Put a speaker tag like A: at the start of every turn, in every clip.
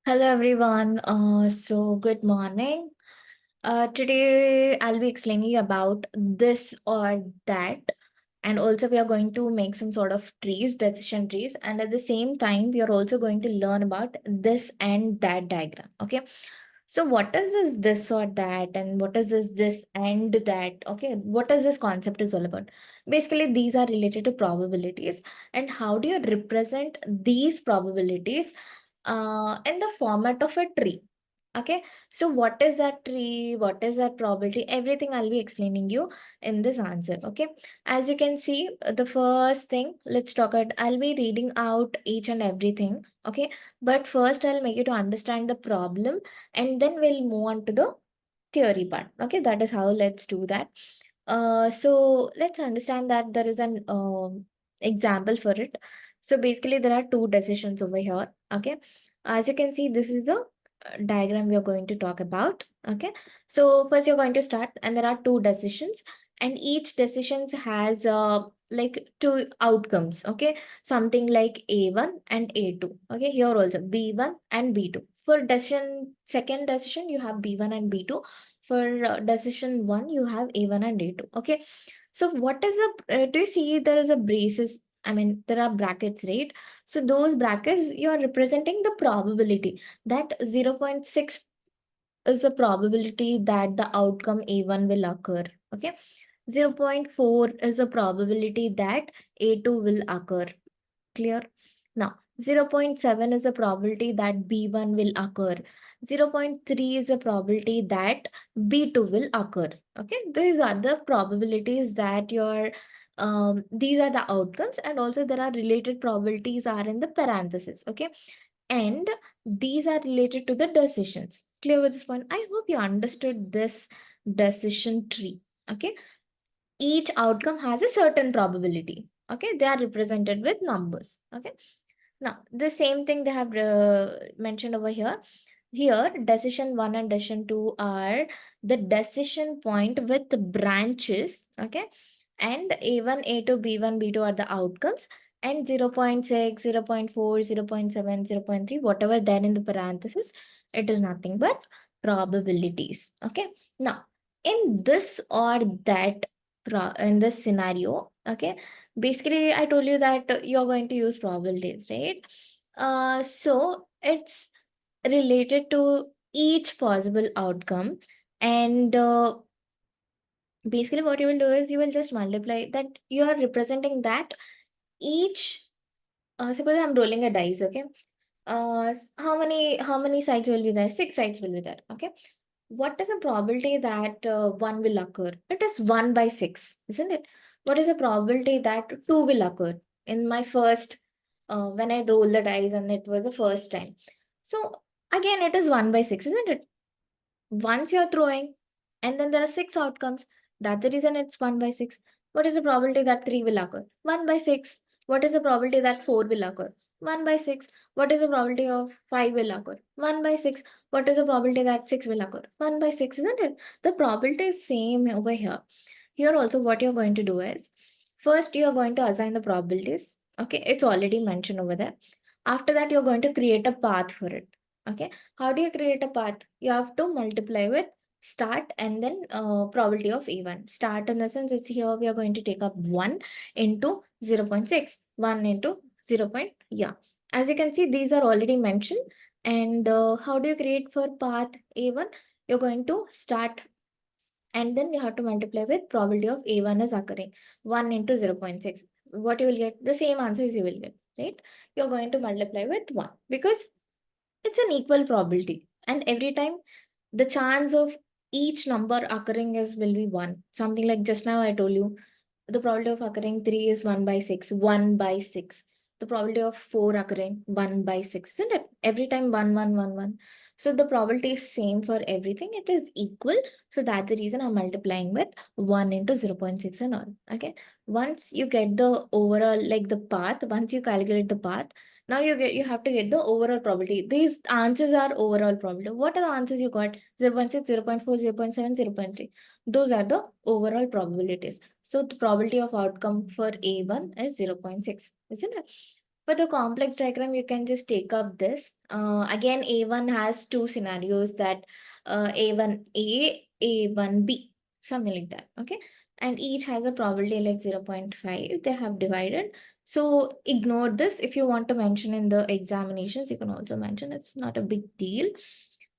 A: Hello everyone. So good morning. Today I'll be explaining about this or that, and also we are going to make some sort of trees, decision trees, and at the same time we are also going to learn about this and that diagram. Okay. So what is this or that, and what is this and that? Okay, what is this concept is all about? Basically, these are related to probabilities, and how do you represent these probabilities in the format of a tree? Okay, so what is that tree? What is that probability? Everything I'll be explaining you in this answer. Okay, as you can see, the first thing, let's talk about, I'll be reading out each and everything. Okay, but first I'll make you to understand the problem, and then we'll move on to the theory part. Okay, that is how let's do that. So let's understand that there is an example for it. So basically, there are two decisions over here. Okay, as you can see, this is the diagram we are going to talk about. Okay, so first you're going to start, and there are two decisions, and each decisions has like two outcomes. Okay, something like A1 and A2. Okay, here also B1 and B2. For decision second decision, you have B1 and B2. For decision one, you have A1 and A2. Okay, so what is a do you see there is a braces? I mean, there are brackets, right? So those brackets, you are representing the probability that 0.6 is a probability that the outcome A1 will occur. Okay, 0.4 is a probability that A2 will occur. Clear? Now, 0.7 is a probability that B1 will occur. 0.3 is a probability that B2 will occur. Okay, these are the probabilities that your these are the outcomes, and also there are related probabilities are in the parenthesis. Okay, and these are related to the decisions. Clear with this point? I hope you understood this decision tree. Okay, each outcome has a certain probability. Okay, they are represented with numbers. Okay, now the same thing they have mentioned over here. Here, decision 1 and decision 2 are the decision point with branches. Okay, and A1, A2, B1, B2 are the outcomes, and 0.6, 0.4, 0.7, 0.3, whatever then in the parenthesis, it is nothing but probabilities. Okay, now in this or that in this scenario, okay, basically I told you that you're going to use probabilities, right? So it's related to each possible outcome, and basically what you will do is you will just multiply that. You are representing that each suppose I'm rolling a dice. Okay, how many sides will be there? Six sides will be there. Okay, what is the probability that one will occur? It is 1 by 6, isn't it? What is the probability that two will occur? In my first, when I roll the dice and it was the first time. So again, it is 1 by 6, isn't it? Once you're throwing, and then there are six outcomes. That's the reason it's 1 by 6. What is the probability that 3 will occur? 1 by 6. What is the probability that 4 will occur? 1 by 6. What is the probability of 5 will occur? 1 by 6. What is the probability that 6 will occur? 1 by 6, isn't it? The probability is same over here. Here also what you're going to do is, first you're going to assign the probabilities. Okay, it's already mentioned over there. After that, you're going to create a path for it. Okay, how do you create a path? You have to multiply with start and then probability of A1. Start in the sense, it's here we are going to take up 1 into 0.6. 1 into 0. Yeah. As you can see, these are already mentioned. And how do you create for path A1? You're going to start, and then you have to multiply with probability of A1 is occurring. 1 into 0.6. What you will get? The same answers you will get, right? You're going to multiply with 1 because it's an equal probability. And every time the chance of each number occurring is will be 1. Something like just now I told you, the probability of occurring 3 is 1 by 6. 1 by 6. The probability of 4 occurring 1 by 6. Isn't it? Every time 1, 1, 1, 1. So the probability is same for everything. It is equal. So that's the reason I'm multiplying with 1 into 0.6 and all. Okay. Once you get the overall, like the path, once you calculate the path, now you have to get the overall probability. These answers are overall probability. What are the answers you got? 0.6, 0.4, 0.7, 0.3. Those are the overall probabilities. So the probability of outcome for A1 is 0.6, isn't it? For the complex diagram, you can just take up this. Again, A1 has two scenarios, that A1A, A1B, something like that. Okay. And each has a probability like 0.5. They have divided. So ignore this. If you want to mention in the examinations, you can also mention. It's not a big deal.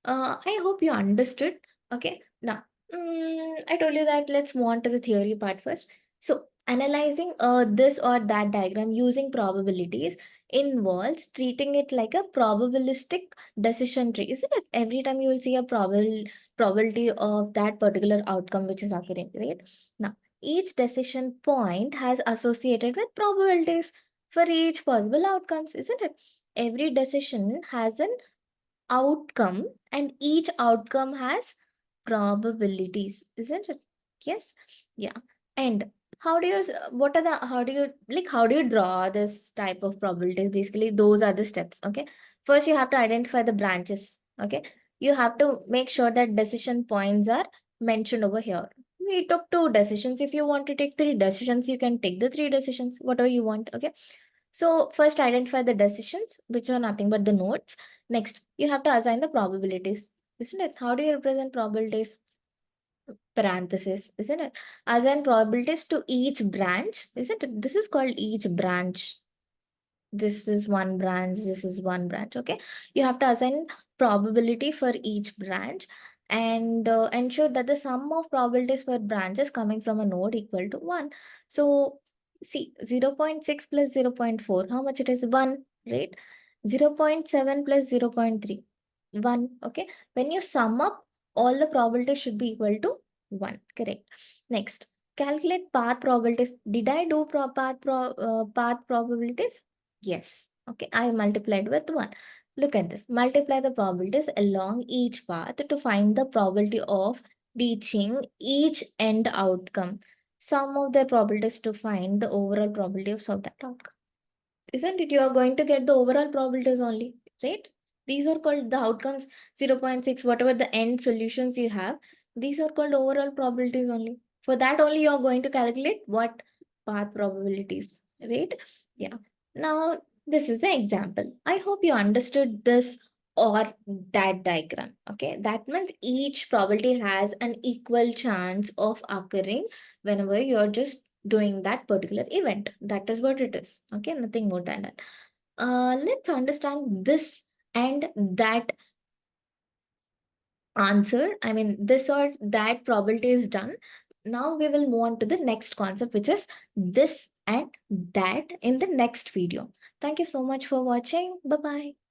A: I hope you understood. Okay. Now, I told you that let's move on to the theory part first. So analyzing this or that diagram using probabilities involves treating it like a probabilistic decision tree, isn't it? Every time you will see a probability of that particular outcome which is occurring, right? Now, each decision point has associated with probabilities for each possible outcomes, isn't it? Every decision has an outcome, and each outcome has probabilities, isn't it? Yes. Yeah. And how do you what are the how do you how do you draw this type of probabilities? Basically, those are the steps. Okay, first you have to identify the branches. Okay, you have to make sure that decision points are mentioned over here. We took two decisions. If you want to take three decisions, you can take the three decisions, whatever you want. Okay, so first identify the decisions, which are nothing but the nodes. Next, you have to assign the probabilities, isn't it? How do you represent probabilities? Parenthesis, isn't it? Assign probabilities to each branch, isn't it? This is called each branch. This is one branch, this is one branch. Okay, you have to assign probability for each branch, and ensure that the sum of probabilities for branches coming from a node equal to 1. So see, 0.6 plus 0.4, how much it is? 1, right? 0.7 plus 0.3, 1. Okay, when you sum up, all the probabilities should be equal to 1, correct? Next, calculate path probabilities. Did I do path probabilities? Yes. Okay, I multiplied with 1. Look at this. Multiply the probabilities along each path to find the probability of reaching each end outcome. Sum of the probabilities to find the overall probability of that outcome. Isn't it? You are going to get the overall probabilities only, right? These are called the outcomes 0.6, whatever the end solutions you have. These are called overall probabilities only. For that only, you are going to calculate what path probabilities, right? Yeah. Now, this is an example. I hope you understood this or that diagram. Okay. That means each probability has an equal chance of occurring whenever you're just doing that particular event. That is what it is. Okay, nothing more than that. Let's understand this and that answer. I mean, this or that probability is done. Now we will move on to the next concept, which is this and that in the next video. Thank you so much for watching. Bye bye.